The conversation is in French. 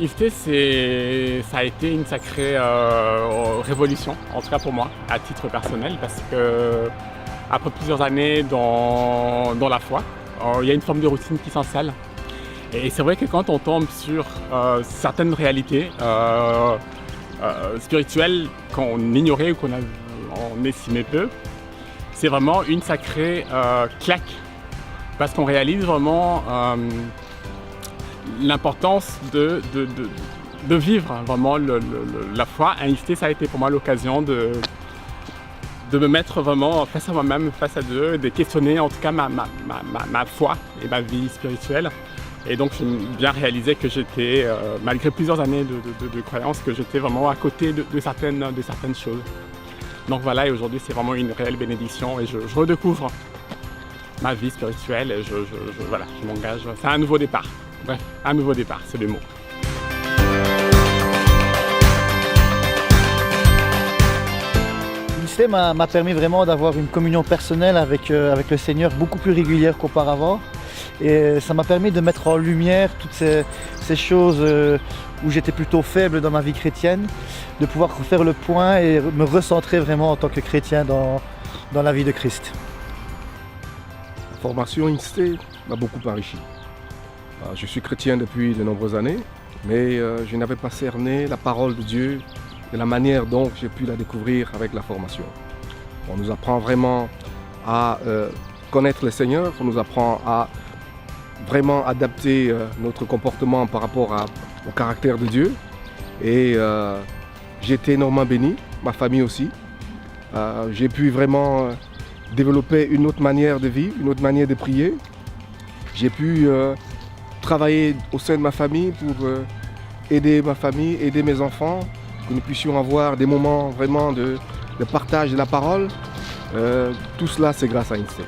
IFT, ça a été une sacrée révolution, en tout cas pour moi, à titre personnel, parce que après plusieurs années dans la foi, il y a une forme de routine qui s'installe. Et c'est vrai que quand on tombe sur certaines réalités spirituelles qu'on ignorait ou on estimait peu, c'est vraiment une sacrée claque, parce qu'on réalise vraiment l'importance de vivre vraiment la foi. À IFT, ça a été pour moi l'occasion de me mettre vraiment face à moi-même, face à Dieu, de questionner en tout cas ma foi et ma vie spirituelle. Et donc j'ai bien réalisé que j'étais, malgré plusieurs années de croyance, que j'étais vraiment à côté de certaines choses. Donc voilà, et aujourd'hui c'est vraiment une réelle bénédiction et je redécouvre ma vie spirituelle et voilà, je m'engage. C'est un nouveau départ. Bref, un nouveau départ, c'est le mot. L'IFT m'a permis vraiment d'avoir une communion personnelle avec le Seigneur beaucoup plus régulière qu'auparavant. Et ça m'a permis de mettre en lumière toutes ces choses où j'étais plutôt faible dans ma vie chrétienne, de pouvoir faire le point et me recentrer vraiment en tant que chrétien dans la vie de Christ. La formation IFT m'a beaucoup enrichi. Je suis chrétien depuis de nombreuses années, mais je n'avais pas cerné la parole de Dieu de la manière dont j'ai pu la découvrir avec la formation. On nous apprend vraiment à connaître le Seigneur, on nous apprend à vraiment adapter notre comportement par rapport au caractère de Dieu. Et j'ai été énormément béni, ma famille aussi. J'ai pu vraiment développer une autre manière de vivre, une autre manière de prier. J'ai pu travailler au sein de ma famille pour aider ma famille, aider mes enfants, que nous puissions avoir des moments vraiment de partage de la parole. Tout cela, c'est grâce à IFT.